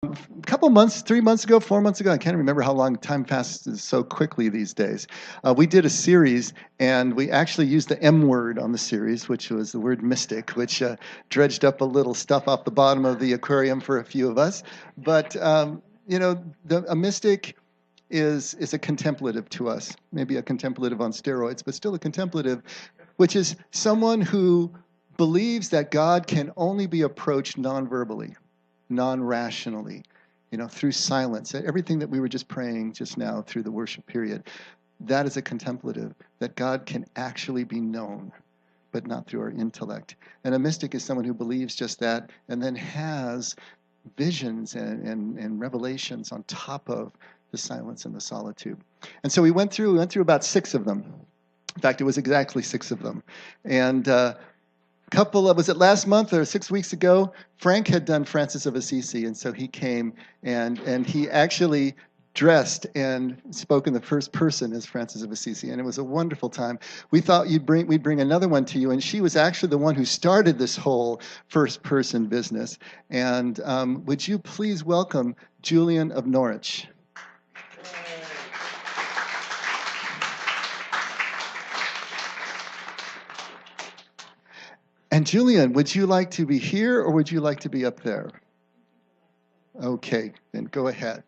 A couple months, 3 months ago, 4 months ago, I can't remember how long time passes so quickly these days. We did a series, and we actually used the M word on the series, which was the word mystic, which dredged up a little stuff off the bottom of the aquarium for a few of us. But a mystic is a contemplative to us, maybe a contemplative on steroids, but still a contemplative, which is someone who believes that God can only be approached non-verbally, non-rationally, through silence. Everything that we were just praying just now through the worship period, that is a contemplative, that God can actually be known, but not through our intellect. And a mystic is someone who believes just that and then has visions and revelations on top of the silence and the solitude. And so we went through about 6 of them. In fact, it was exactly 6 of them. And was it last month or 6 weeks ago? Frank had done Francis of Assisi, and so he came and he actually dressed and spoke in the first person as Francis of Assisi, and it was a wonderful time. We thought we'd bring another one to you, and she was actually the one who started this whole first person business. And would you please welcome Julian of Norwich? And Julian, would you like to be here or would you like to be up there? Okay, then go ahead.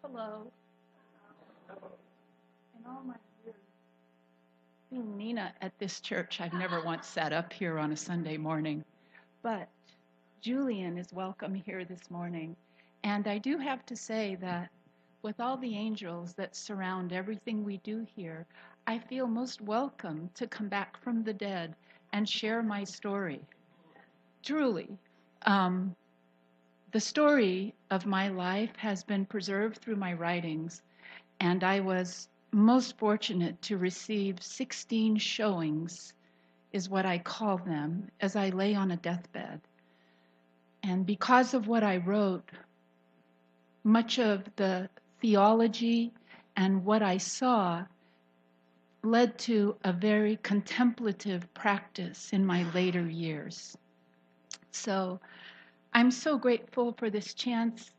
Hello. In all my years being Nina at this church, I've never once sat up here on a Sunday morning, but Julian is welcome here this morning. And I do have to say that with all the angels that surround everything we do here, I feel most welcome to come back from the dead and share my story. Truly, the story of my life has been preserved through my writings, and I was most fortunate to receive 16 showings, is what I call them, as I lay on a deathbed. And because of what I wrote, much of the theology and what I saw led to a very contemplative practice in my later years. So I'm so grateful for this chance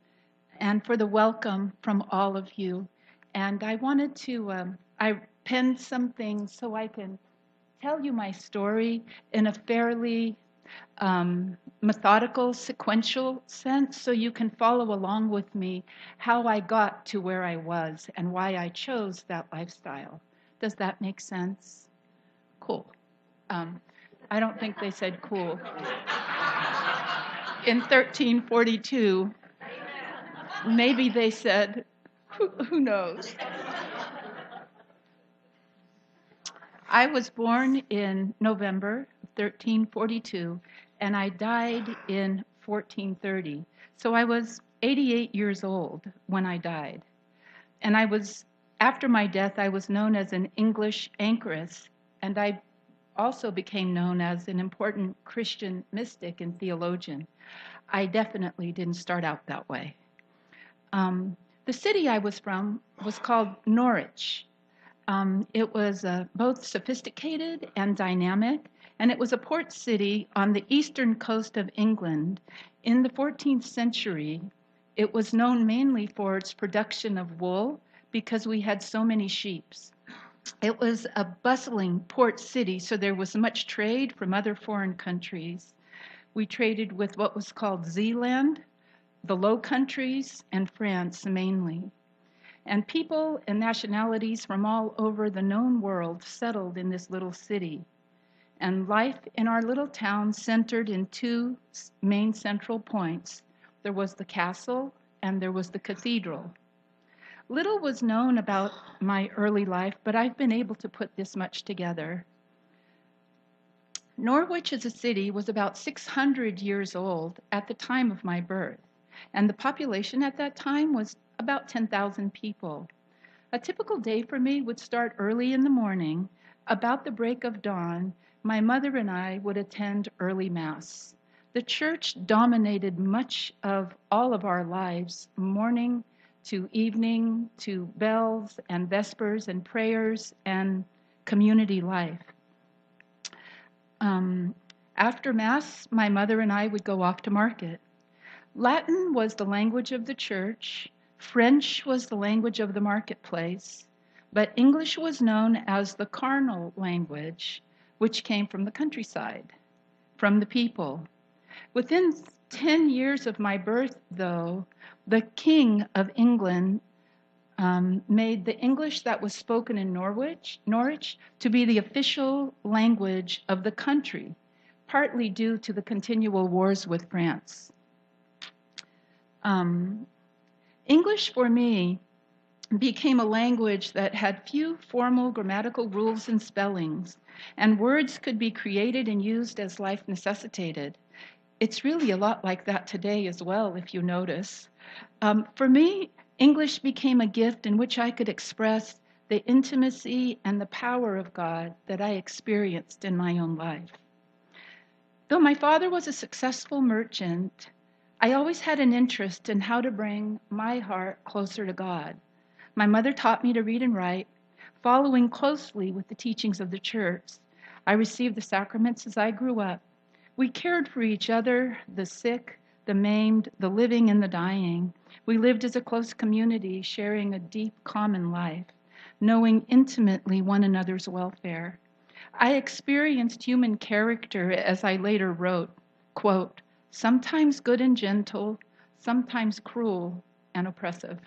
and for the welcome from all of you. And I wanted to, I penned something so I can tell you my story in a fairly methodical, sequential sense, so you can follow along with me how I got to where I was and why I chose that lifestyle. Does that make sense? Cool. I don't think they said cool. In 1342, maybe they said, who knows? I was born in November 1342, and I died in 1430. So I was 88 years old when I died. And after my death, I was known as an English anchoress, and I also became known as an important Christian mystic and theologian. I definitely didn't start out that way. The city I was from was called Norwich. It was both sophisticated and dynamic, and it was a port city on the eastern coast of England. In the 14th century, it was known mainly for its production of wool because we had so many sheep. It was a bustling port city, so there was much trade from other foreign countries. We traded with what was called Zealand, the Low Countries, and France mainly. And people and nationalities from all over the known world settled in this little city. And life in our little town centered in 2 main central points. There was the castle and there was the cathedral. Little was known about my early life, but I've been able to put this much together. Norwich as a city was about 600 years old at the time of my birth, and the population at that time was about 10,000 people. A typical day for me would start early in the morning. About the break of dawn, my mother and I would attend early Mass. The church dominated much of all of our lives, morning, to evening, to bells and vespers and prayers and community life. After Mass, my mother and I would go off to market. Latin was the language of the church, French was the language of the marketplace, but English was known as the carnal language, which came from the countryside, from the people. Within 10 years of my birth, though, the King of England made the English that was spoken in Norwich to be the official language of the country, partly due to the continual wars with France. English for me became a language that had few formal grammatical rules and spellings, and words could be created and used as life necessitated. It's really a lot like that today as well, if you notice. For me, English became a gift in which I could express the intimacy and the power of God that I experienced in my own life. Though my father was a successful merchant, I always had an interest in how to bring my heart closer to God. My mother taught me to read and write, following closely with the teachings of the church. I received the sacraments as I grew up. We cared for each other, the sick, the maimed, the living, and the dying. We lived as a close community, sharing a deep common life, knowing intimately one another's welfare. I experienced human character, as I later wrote, quote, sometimes good and gentle, sometimes cruel and oppressive.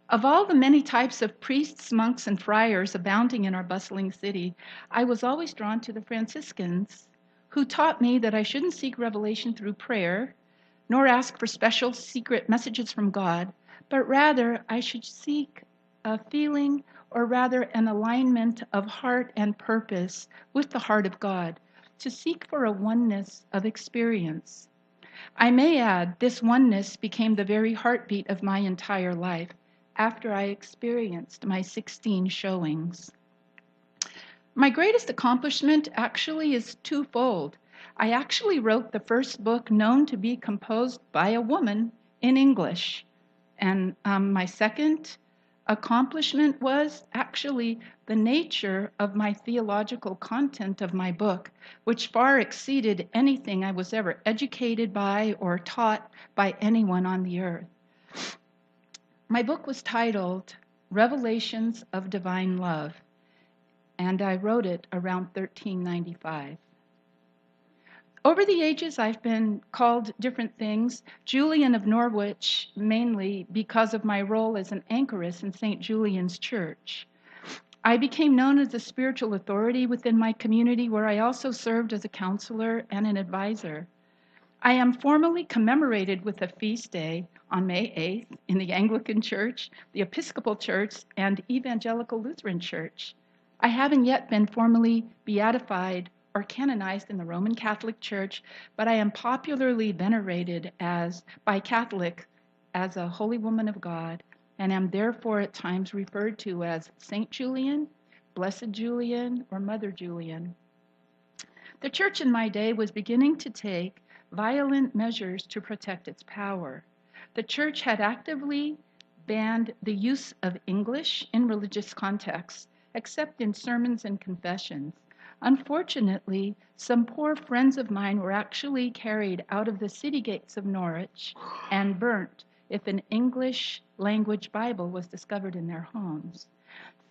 Of all the many types of priests, monks, and friars abounding in our bustling city, I was always drawn to the Franciscans, who taught me that I shouldn't seek revelation through prayer, nor ask for special secret messages from God, but rather I should seek a feeling, or rather an alignment of heart and purpose with the heart of God, to seek for a oneness of experience. I may add, this oneness became the very heartbeat of my entire life after I experienced my 16 showings. My greatest accomplishment actually is twofold. I actually wrote the first book known to be composed by a woman in English. And my second accomplishment was actually the nature of my theological content of my book, which far exceeded anything I was ever educated by or taught by anyone on the earth. My book was titled Revelations of Divine Love, and I wrote it around 1395. Over the ages, I've been called different things. Julian of Norwich, mainly because of my role as an anchoress in St. Julian's Church. I became known as a spiritual authority within my community, where I also served as a counselor and an advisor. I am formally commemorated with a feast day on May 8th in the Anglican Church, the Episcopal Church, and Evangelical Lutheran Church. I haven't yet been formally beatified or canonized in the Roman Catholic Church, but I am popularly venerated by Catholics as a holy woman of God, and am therefore at times referred to as Saint Julian, Blessed Julian, or Mother Julian. The church in my day was beginning to take violent measures to protect its power. The church had actively banned the use of English in religious contexts, except in sermons and confessions. Unfortunately, some poor friends of mine were actually carried out of the city gates of Norwich and burnt if an English language Bible was discovered in their homes.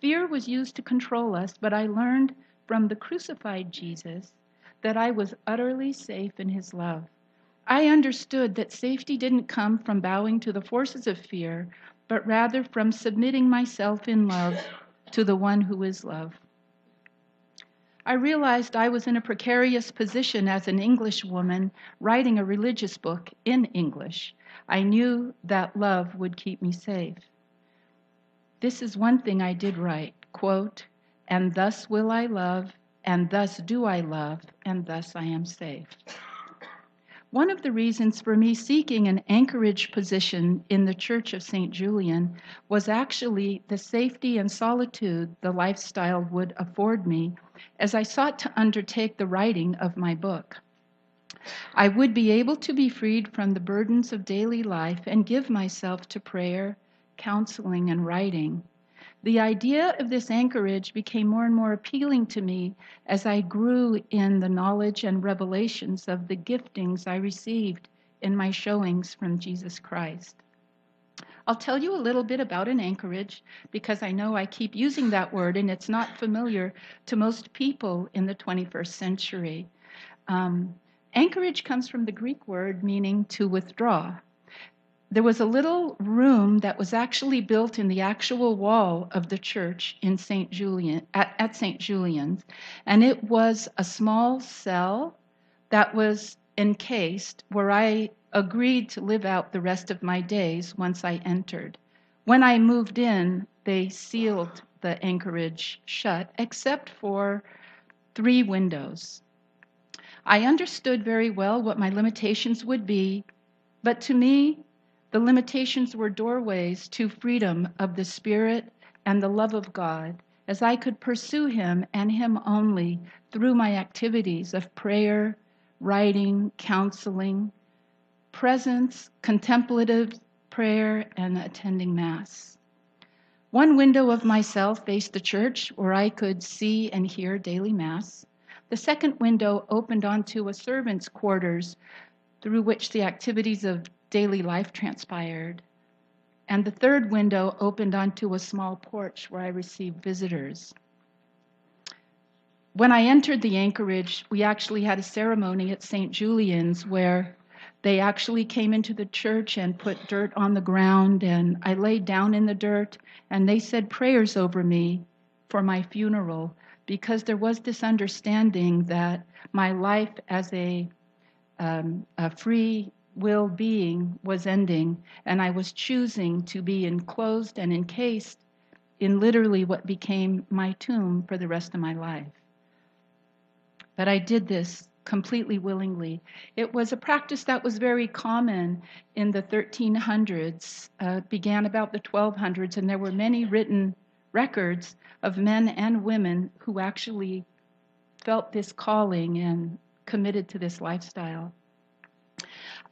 Fear was used to control us, but I learned from the crucified Jesus that I was utterly safe in his love. I understood that safety didn't come from bowing to the forces of fear, but rather from submitting myself in love to the one who is love. I realized I was in a precarious position as an English woman writing a religious book in English. I knew that love would keep me safe. This is one thing I did write, quote, and thus will I love, and thus do I love, and thus I am safe. One of the reasons for me seeking an anchorage position in the Church of St. Julian was actually the safety and solitude the lifestyle would afford me as I sought to undertake the writing of my book. I would be able to be freed from the burdens of daily life and give myself to prayer, counseling, and writing. The idea of this anchorage became more and more appealing to me as I grew in the knowledge and revelations of the giftings I received in my showings from Jesus Christ. I'll tell you a little bit about an anchorage because I know I keep using that word and it's not familiar to most people in the 21st century. Anchorage comes from the Greek word meaning to withdraw. There was a little room that was actually built in the actual wall of the church in St. Julian, at St. Julian's, and it was a small cell that was encased where I agreed to live out the rest of my days once I entered. When I moved in, they sealed the anchorage shut except for 3 windows. I understood very well what my limitations would be, but to me, the limitations were doorways to freedom of the Spirit and the love of God, as I could pursue Him and Him only through my activities of prayer, writing, counseling, presence, contemplative prayer, and attending Mass. One window of myself faced the church where I could see and hear daily Mass. The second window opened onto a servant's quarters through which the activities of daily life transpired. And the third window opened onto a small porch where I received visitors. When I entered the anchorage, we actually had a ceremony at St. Julian's where they actually came into the church and put dirt on the ground, and I laid down in the dirt, and they said prayers over me for my funeral because there was this understanding that my life as a free will being was ending, and I was choosing to be enclosed and encased in literally what became my tomb for the rest of my life. But I did this completely willingly. It was a practice that was very common in the 1300s, began about the 1200s, and there were many written records of men and women who actually felt this calling and committed to this lifestyle.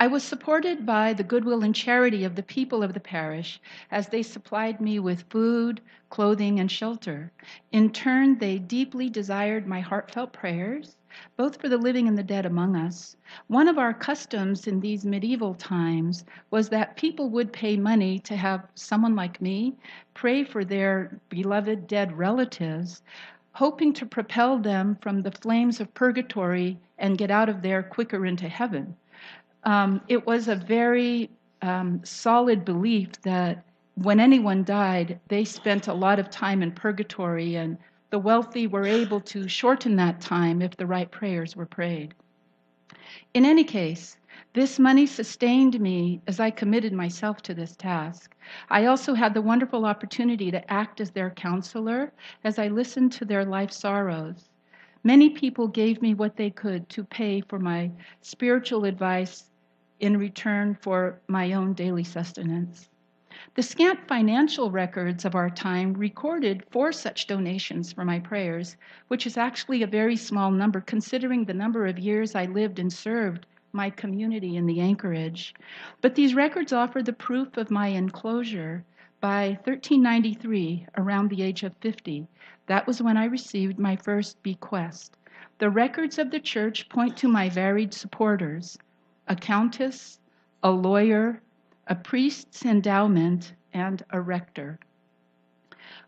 I was supported by the goodwill and charity of the people of the parish as they supplied me with food, clothing, and shelter. In turn, they deeply desired my heartfelt prayers, both for the living and the dead among us. One of our customs in these medieval times was that people would pay money to have someone like me pray for their beloved dead relatives, hoping to propel them from the flames of purgatory and get out of there quicker into heaven. It was a very solid belief that when anyone died, they spent a lot of time in purgatory, and the wealthy were able to shorten that time if the right prayers were prayed. In any case, this money sustained me as I committed myself to this task. I also had the wonderful opportunity to act as their counselor as I listened to their life sorrows. Many people gave me what they could to pay for my spiritual advice in return for my own daily sustenance. The scant financial records of our time recorded 4 such donations for my prayers, which is actually a very small number considering the number of years I lived and served my community in the anchorage. But these records offer the proof of my enclosure. By 1393, around the age of 50, that was when I received my first bequest. The records of the church point to my varied supporters: a countess, a lawyer, a priest's endowment, and a rector.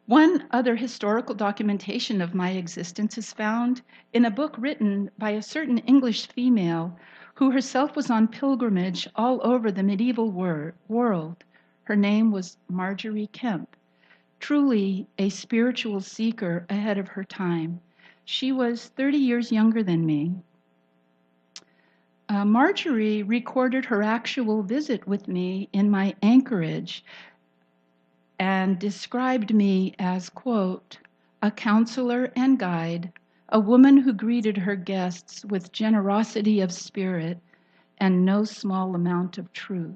One other historical documentation of my existence is found in a book written by a certain English female who herself was on pilgrimage all over the medieval world. Her name was Marjorie Kemp, truly a spiritual seeker ahead of her time. She was 30 years younger than me. Marjorie recorded her actual visit with me in my anchorage and described me as, quote, a counselor and guide, a woman who greeted her guests with generosity of spirit and no small amount of truth.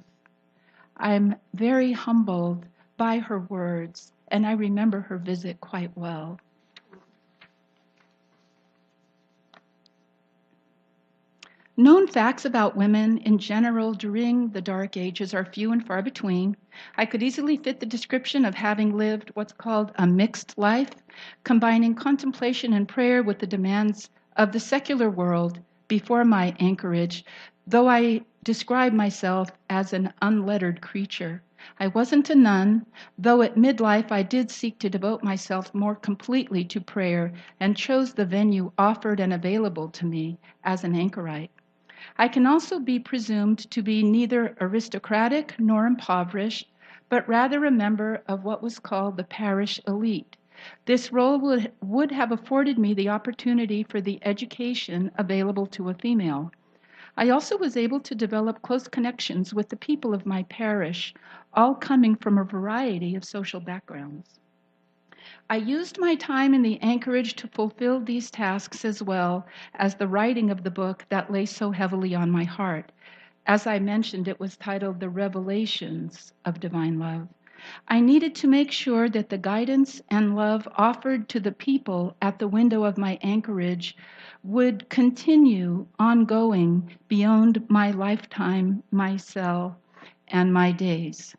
I'm very humbled by her words, and I remember her visit quite well. Known facts about women in general during the Dark Ages are few and far between. I could easily fit the description of having lived what's called a mixed life, combining contemplation and prayer with the demands of the secular world before my anchorage, though I describe myself as an unlettered creature. I wasn't a nun, though at midlife I did seek to devote myself more completely to prayer and chose the venue offered and available to me as an anchorite. I can also be presumed to be neither aristocratic nor impoverished, but rather a member of what was called the parish elite. This role would have afforded me the opportunity for the education available to a female. I also was able to develop close connections with the people of my parish, all coming from a variety of social backgrounds. I used my time in the anchorage to fulfill these tasks as well as the writing of the book that lay so heavily on my heart. As I mentioned, it was titled The Revelations of Divine Love. I needed to make sure that the guidance and love offered to the people at the window of my anchorage would continue ongoing beyond my lifetime, my cell, and my days.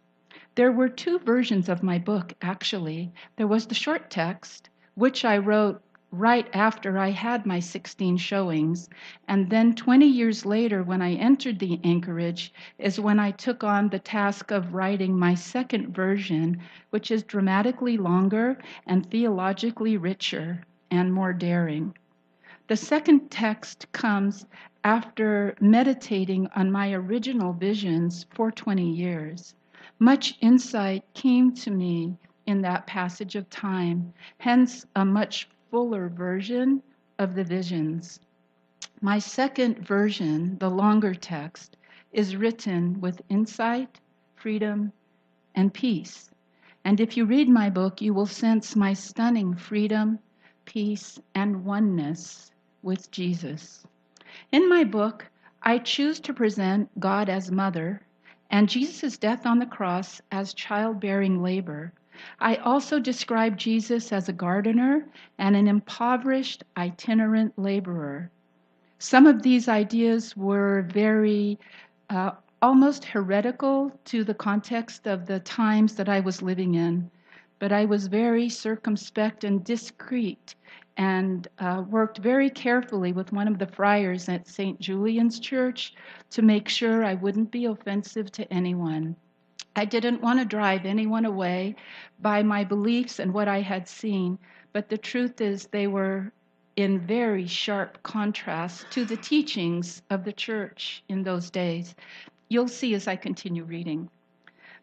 There were two versions of my book, actually. There was the short text, which I wrote right after I had my 16 showings. And then 20 years later, when I entered the anchorage, is when I took on the task of writing my second version, which is dramatically longer and theologically richer and more daring. The second text comes after meditating on my original visions for 20 years. Much insight came to me in that passage of time, hence a much fuller version of the visions. My second version, the longer text, is written with insight, freedom, and peace. And if you read my book, you will sense my stunning freedom, peace, and oneness with Jesus. In my book, I choose to present God as mother and Jesus' death on the cross as childbearing labor. I also describe Jesus as a gardener and an impoverished itinerant laborer. Some of these ideas were very almost heretical to the context of the times that I was living in, but I was very circumspect and discreet and worked very carefully with one of the friars at St. Julian's Church to make sure I wouldn't be offensive to anyone. I didn't want to drive anyone away by my beliefs and what I had seen, but the truth is they were in very sharp contrast to the teachings of the church in those days. You'll see as I continue reading.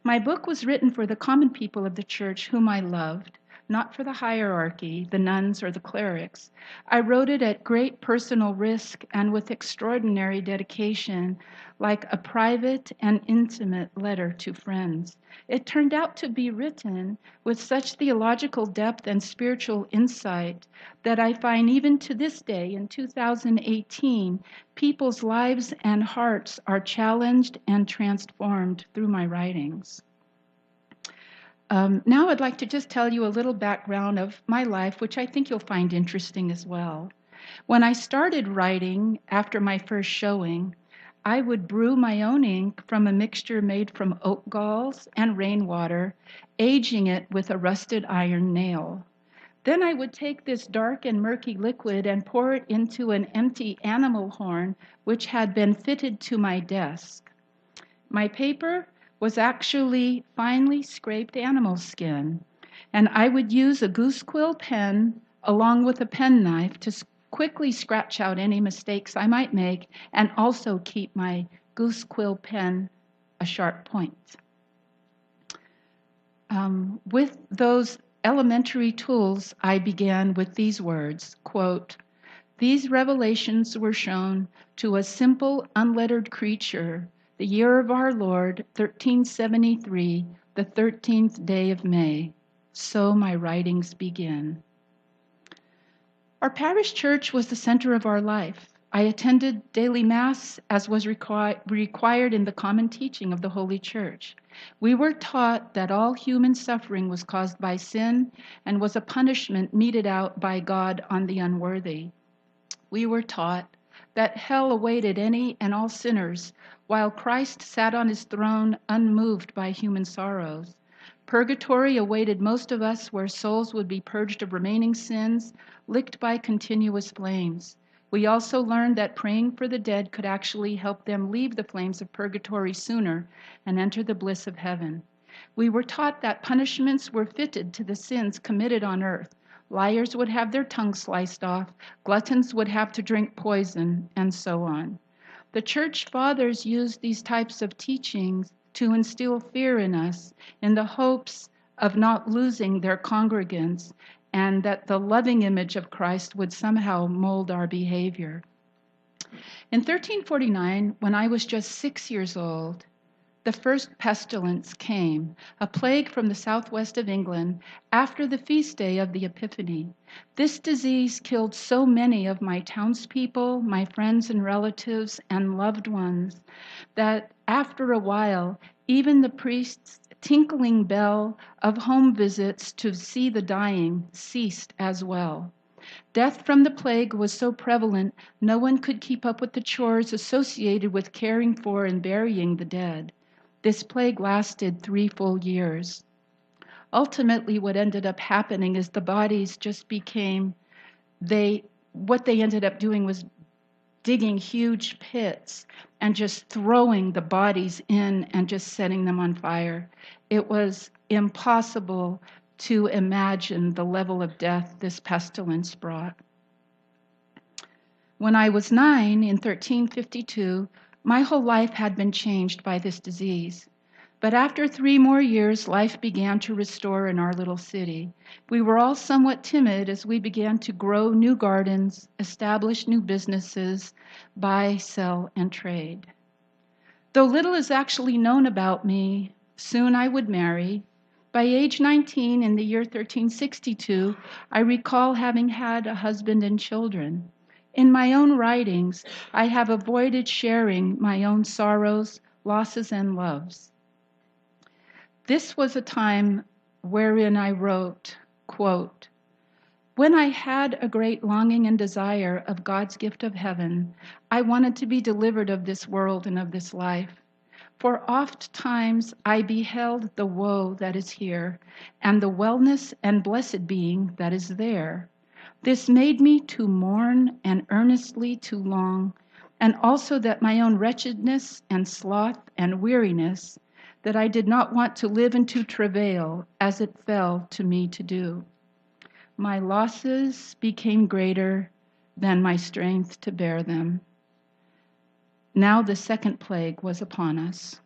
My book was written for the common people of the church whom I loved, not for the hierarchy, the nuns, or the clerics. I wrote it at great personal risk and with extraordinary dedication, like a private and intimate letter to friends. It turned out to be written with such theological depth and spiritual insight that I find even to this day, in 2018, people's lives and hearts are challenged and transformed through my writings. Now I'd like to just tell you a little background of my life, which I think you'll find interesting as well. When I started writing after my first showing, I would brew my own ink from a mixture made from oak galls and rainwater, aging it with a rusted iron nail. Then I would take this dark and murky liquid and pour it into an empty animal horn, which had been fitted to my desk. My paper was actually finely scraped animal skin, and I would use a goose quill pen along with a penknife to quickly scratch out any mistakes I might make and also keep my goose quill pen a sharp point. With those elementary tools, I began with these words, quote, "These revelations were shown to a simple, unlettered creature the year of our Lord, 1373, the 13th day of May. So my writings begin." Our parish church was the center of our life. I attended daily Mass as was required in the common teaching of the Holy Church. We were taught that all human suffering was caused by sin and was a punishment meted out by God on the unworthy. We were taught that hell awaited any and all sinners, while Christ sat on his throne unmoved by human sorrows. Purgatory awaited most of us, where souls would be purged of remaining sins, licked by continuous flames. We also learned that praying for the dead could actually help them leave the flames of purgatory sooner and enter the bliss of heaven. We were taught that punishments were fitted to the sins committed on earth. Liars would have their tongues sliced off, gluttons would have to drink poison, and so on. The church fathers used these types of teachings to instill fear in us in the hopes of not losing their congregants, and that the loving image of Christ would somehow mold our behavior. In 1349, when I was just 6 years old, the first pestilence came, a plague from the southwest of England, after the feast day of the Epiphany. This disease killed so many of my townspeople, my friends and relatives, and loved ones, that after a while, even the priest's tinkling bell of home visits to see the dying ceased as well. Death from the plague was so prevalent, no one could keep up with the chores associated with caring for and burying the dead. This plague lasted 3 full years. Ultimately, what ended up happening is the bodies just became, what they ended up doing was digging huge pits and just throwing the bodies in and just setting them on fire. It was impossible to imagine the level of death this pestilence brought. When I was 9 in 1352, my whole life had been changed by this disease. But after 3 more years, life began to restore in our little city. We were all somewhat timid as we began to grow new gardens, establish new businesses, buy, sell, and trade. Though little is actually known about me, soon I would marry. By age 19 in the year 1362, I recall having had a husband and children. In my own writings, I have avoided sharing my own sorrows, losses, and loves. This was a time wherein I wrote, quote, "When I had a great longing and desire of God's gift of heaven, I wanted to be delivered of this world and of this life. For oft times I beheld the woe that is here, and the wellness and blessed being that is there. This made me to mourn and earnestly to long, and also that my own wretchedness and sloth and weariness, that I did not want to live and to travail as it fell to me to do. My losses became greater than my strength to bear them. Now the second plague was upon us.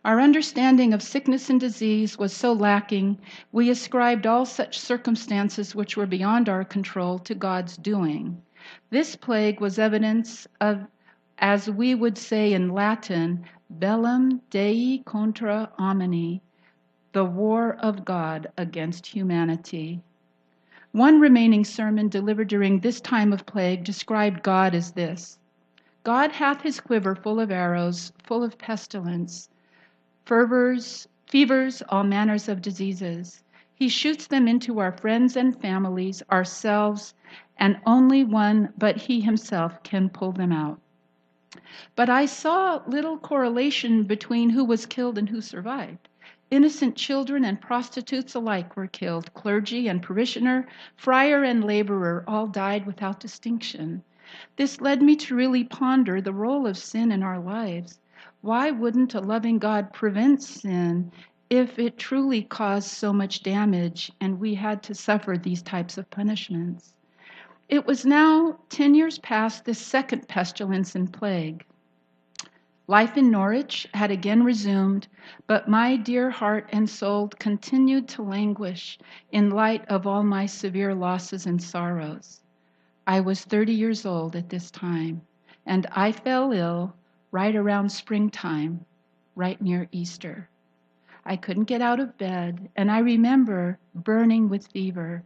Our understanding of sickness and disease was so lacking, we ascribed all such circumstances which were beyond our control to God's doing. This plague was evidence of, as we would say in Latin, bellum Dei contra homini, the war of God against humanity. One remaining sermon delivered during this time of plague described God as this: God hath his quiver full of arrows, full of pestilence, fevers, all manners of diseases. He shoots them into our friends and families, ourselves, and only one but he himself can pull them out. But I saw little correlation between who was killed and who survived. Innocent children and prostitutes alike were killed. Clergy and parishioner, friar and laborer all died without distinction. This led me to really ponder the role of sin in our lives. Why wouldn't a loving God prevent sin if it truly caused so much damage and we had to suffer these types of punishments? It was now 10 years past this second pestilence and plague. Life in Norwich had again resumed, but my dear heart and soul continued to languish in light of all my severe losses and sorrows. I was 30 years old at this time, and I fell ill right around springtime, right near Easter. I couldn't get out of bed, and I remember burning with fever.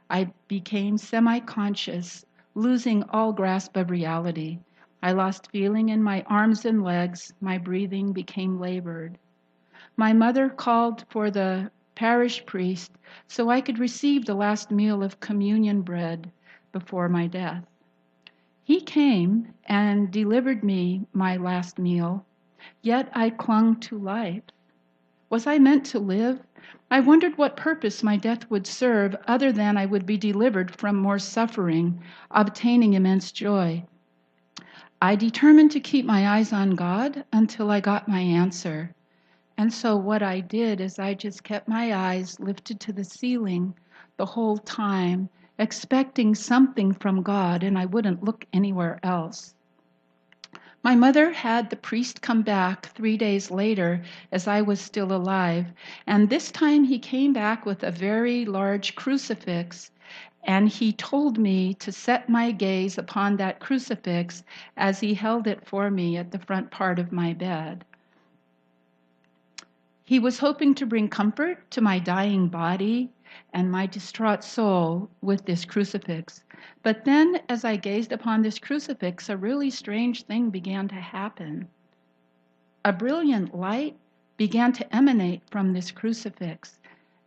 I became semi-conscious, losing all grasp of reality. I lost feeling in my arms and legs. My breathing became labored. My mother called for the parish priest so I could receive the last meal of communion bread before my death. He came and delivered me my last meal, yet I clung to life. Was I meant to live? I wondered what purpose my death would serve other than I would be delivered from more suffering, obtaining immense joy. I determined to keep my eyes on God until I got my answer. And so what I did is I just kept my eyes lifted to the ceiling the whole time, expecting something from God, and I wouldn't look anywhere else. My mother had the priest come back 3 days later as I was still alive, and this time he came back with a very large crucifix, and he told me to set my gaze upon that crucifix as he held it for me at the front part of my bed. He was hoping to bring comfort to my dying body and my distraught soul with this crucifix. But then, as I gazed upon this crucifix, a really strange thing began to happen. A brilliant light began to emanate from this crucifix,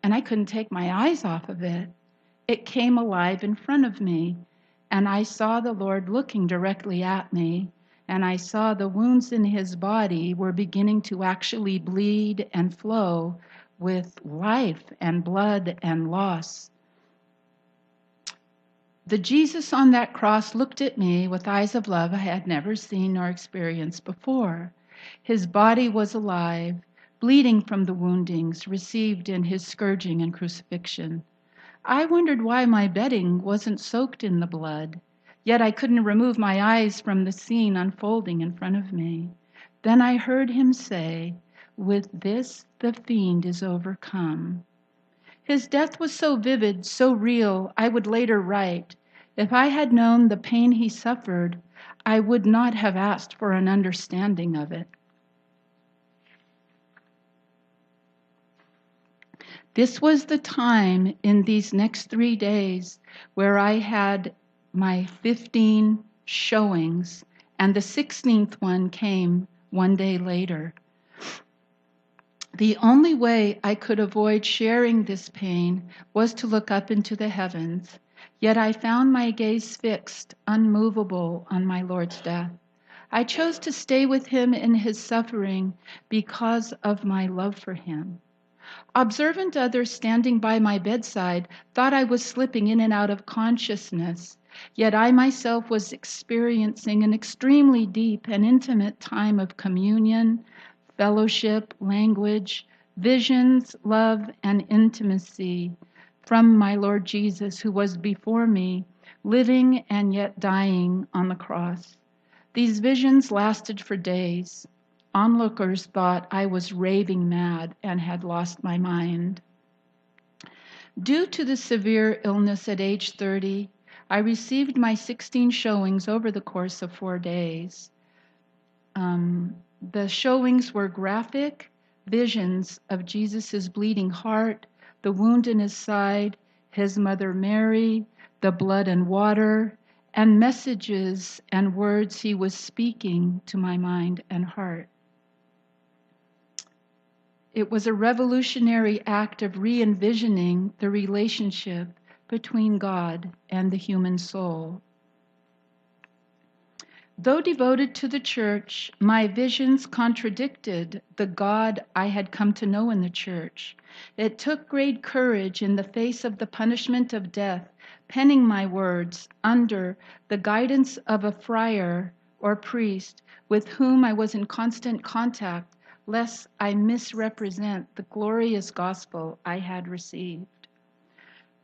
and I couldn't take my eyes off of it. It came alive in front of me, and I saw the Lord looking directly at me, and I saw the wounds in his body were beginning to actually bleed and flow with life and blood and loss. The Jesus on that cross looked at me with eyes of love I had never seen nor experienced before. His body was alive, bleeding from the woundings received in his scourging and crucifixion. I wondered why my bedding wasn't soaked in the blood, yet I couldn't remove my eyes from the scene unfolding in front of me. Then I heard him say, "With this the fiend is overcome." His death was so vivid, so real, I would later write, "If I had known the pain he suffered, I would not have asked for an understanding of it." This was the time in these next 3 days where I had my 15 showings, and the 16th one came 1 day later. The only way I could avoid sharing this pain was to look up into the heavens, yet I found my gaze fixed, unmovable on my Lord's death. I chose to stay with him in his suffering because of my love for him. Observant others standing by my bedside thought I was slipping in and out of consciousness, yet I myself was experiencing an extremely deep and intimate time of communion, fellowship, language, visions, love, and intimacy from my Lord Jesus, who was before me, living and yet dying on the cross. These visions lasted for days. Onlookers thought I was raving mad and had lost my mind. Due to the severe illness at age 30, I received my 16 showings over the course of 4 days. The showings were graphic visions of Jesus' bleeding heart, the wound in his side, his mother Mary, the blood and water, and messages and words he was speaking to my mind and heart. It was a revolutionary act of re-envisioning the relationship between God and the human soul. Though devoted to the church, my visions contradicted the God I had come to know in the church. It took great courage in the face of the punishment of death, penning my words under the guidance of a friar or priest with whom I was in constant contact, lest I misrepresent the glorious gospel I had received.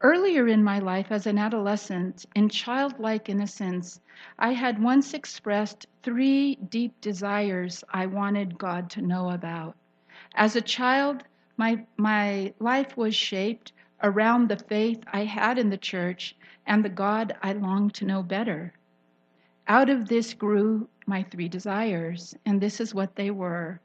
Earlier in my life as an adolescent, in childlike innocence, I had once expressed 3 deep desires I wanted God to know about. As a child, my life was shaped around the faith I had in the church and the God I longed to know better. Out of this grew my 3 desires, and this is what they were.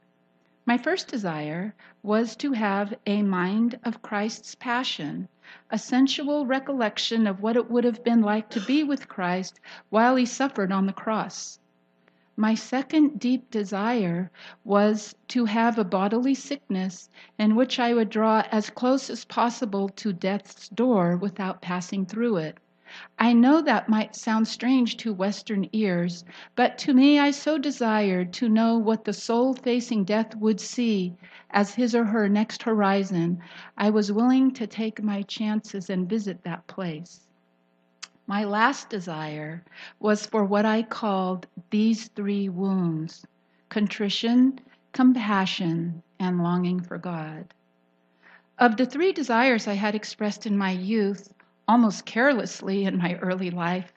My first desire was to have a mind of Christ's passion, a sensual recollection of what it would have been like to be with Christ while he suffered on the cross. My second deep desire was to have a bodily sickness in which I would draw as close as possible to death's door without passing through it. I know that might sound strange to Western ears, but to me I so desired to know what the soul facing death would see as his or her next horizon, I was willing to take my chances and visit that place. My last desire was for what I called these three wounds: contrition, compassion, and longing for God. Of the three desires I had expressed in my youth, almost carelessly in my early life,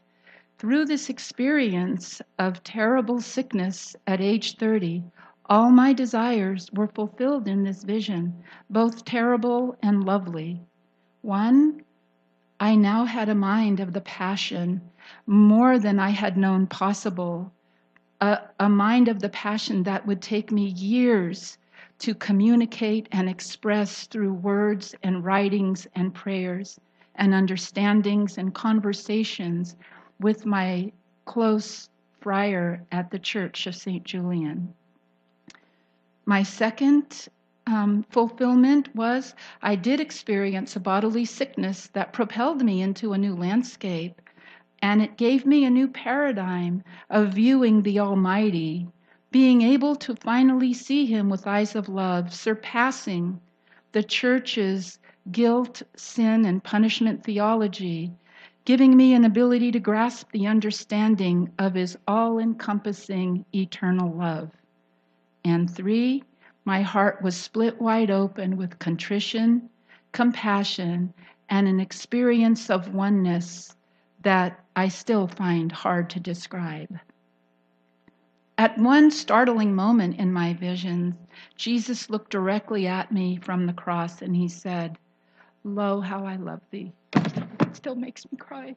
through this experience of terrible sickness at age 30, all my desires were fulfilled in this vision, both terrible and lovely. One, I now had a mind of the passion, more than I had known possible, a mind of the passion that would take me years to communicate and express through words and writings and prayers and understandings and conversations with my close friar at the Church of St. Julian. My second fulfillment was I did experience a bodily sickness that propelled me into a new landscape, and it gave me a new paradigm of viewing the Almighty, being able to finally see him with eyes of love, surpassing the church's guilt, sin, and punishment theology, giving me an ability to grasp the understanding of his all-encompassing eternal love. And three, my heart was split wide open with contrition, compassion, and an experience of oneness that I still find hard to describe. At one startling moment in my visions, Jesus looked directly at me from the cross and he said, "Lo, how I love thee." It still makes me cry.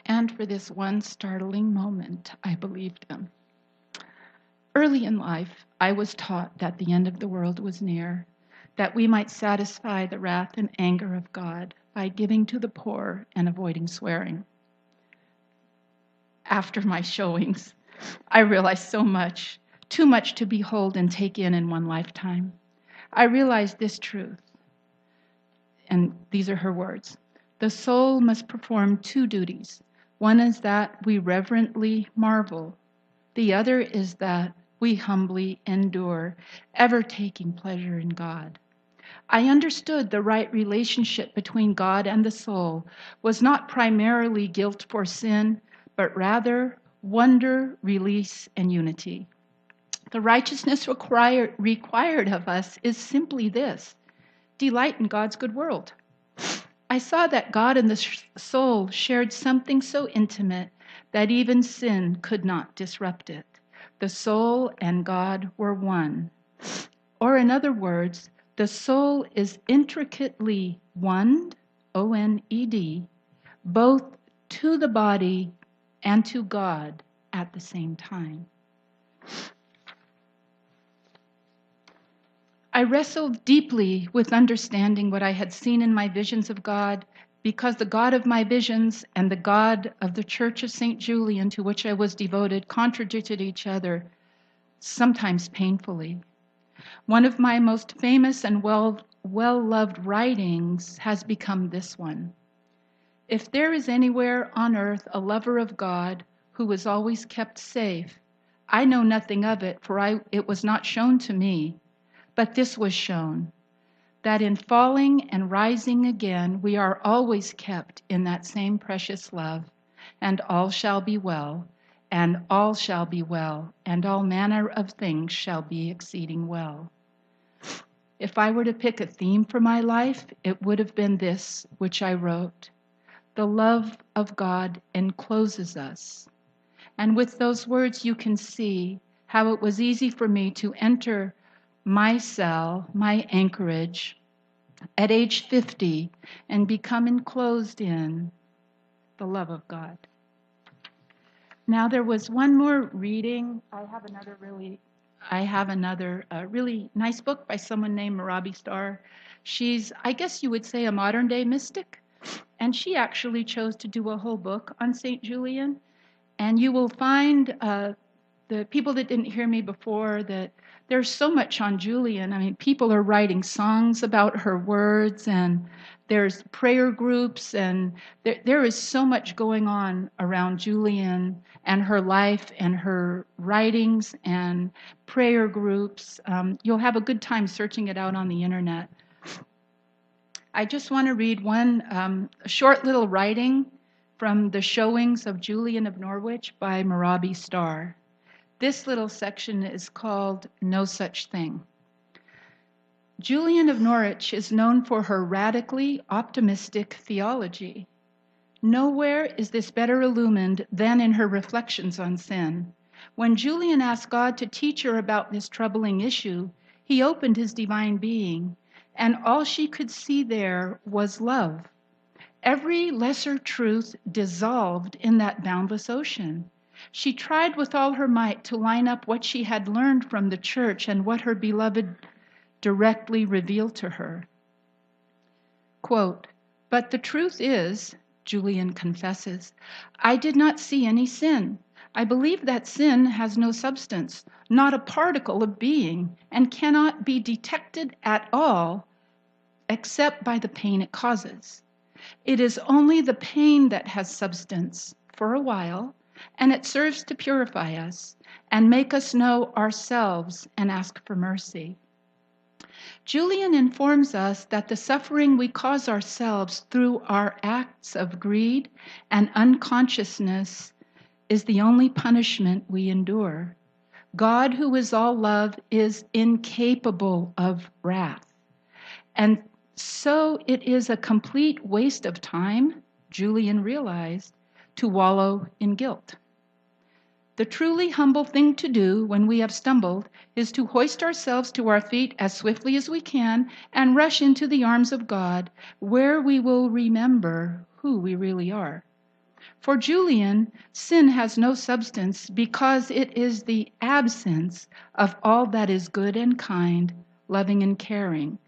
And for this one startling moment, I believed him. Early in life, I was taught that the end of the world was near, that we might satisfy the wrath and anger of God by giving to the poor and avoiding swearing. After my showings, I realized so much, too much to behold and take in one lifetime. I realized this truth, and these are her words. The soul must perform two duties. One is that we reverently marvel. The other is that we humbly endure, ever taking pleasure in God. I understood the right relationship between God and the soul was not primarily guilt for sin, but rather wonder, release, and unity. The righteousness required of us is simply this: delight in God's good world. I saw that God and the soul shared something so intimate that even sin could not disrupt it. The soul and God were one. Or in other words, the soul is intricately oned, O-N-E-D, both to the body and to God at the same time. I wrestled deeply with understanding what I had seen in my visions of God, because the God of my visions and the God of the Church of St. Julian, to which I was devoted, contradicted each other, sometimes painfully. One of my most famous and well-loved writings has become this one. If there is anywhere on earth a lover of God who is always kept safe, I know nothing of it, for it was not shown to me. But this was shown, that in falling and rising again, we are always kept in that same precious love, and all shall be well, and all shall be well, and all manner of things shall be exceeding well. If I were to pick a theme for my life, it would have been this, which I wrote: the love of God encloses us. And with those words, you can see how it was easy for me to enter my cell, my anchorage, at age 50 and become enclosed in the love of God. Now, there was one more reading. I have another really I have another really nice book by someone named Marabi Starr. She's, I guess you would say, a modern day mystic. And she actually chose to do a whole book on St. Julian. And you will find the people that didn't hear me before that there's so much on Julian. I mean, people are writing songs about her words, and there's prayer groups, and there is so much going on around Julian and her life and her writings and prayer groups. You'll have a good time searching it out on the internet. I just want to read one short little writing from the Showings of Julian of Norwich by Marabi Starr. This little section is called No Such Thing. Julian of Norwich is known for her radically optimistic theology. Nowhere is this better illumined than in her reflections on sin. When Julian asked God to teach her about this troubling issue, he opened his divine being, and all she could see there was love. Every lesser truth dissolved in that boundless ocean. She tried with all her might to line up what she had learned from the church and what her beloved directly revealed to her. Quote, "But the truth is," Julian confesses, "I did not see any sin. I believe that sin has no substance, not a particle of being, and cannot be detected at all except by the pain it causes. It is only the pain that has substance for a while, and it serves to purify us and make us know ourselves and ask for mercy." Julian informs us that the suffering we cause ourselves through our acts of greed and unconsciousness is the only punishment we endure. God, who is all love, is incapable of wrath. And so it is a complete waste of time, Julian realized, to wallow in guilt. The truly humble thing to do when we have stumbled is to hoist ourselves to our feet as swiftly as we can and rush into the arms of God, where we will remember who we really are. For Julian, sin has no substance because it is the absence of all that is good and kind, loving and caring,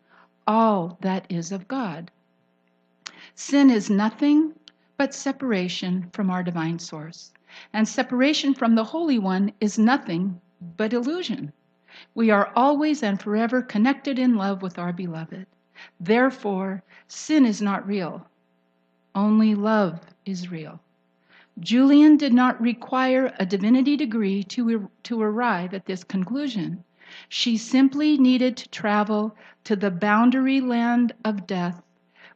all that is of God. Sin is nothing but separation from our divine source. And separation from the Holy One is nothing but illusion. We are always and forever connected in love with our beloved. Therefore, sin is not real. Only love is real. Julian did not require a divinity degree to arrive at this conclusion. She simply needed to travel to the boundary land of death,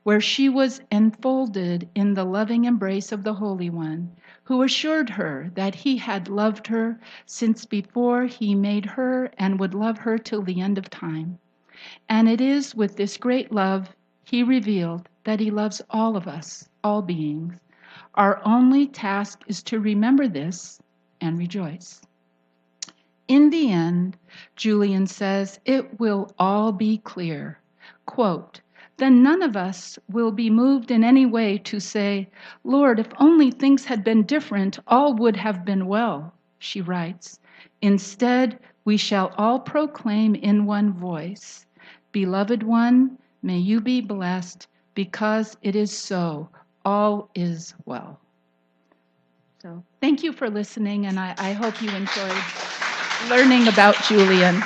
where she was enfolded in the loving embrace of the Holy One, who assured her that he had loved her since before he made her and would love her till the end of time. And it is with this great love he revealed that he loves all of us, all beings. Our only task is to remember this and rejoice. In the end, Julian says, it will all be clear. Quote, "Then none of us will be moved in any way to say, 'Lord, if only things had been different, all would have been well,'" she writes. "Instead, we shall all proclaim in one voice, 'Beloved one, may you be blessed, because it is so, all is well.'" So thank you for listening, and I hope you enjoyed learning about Julian.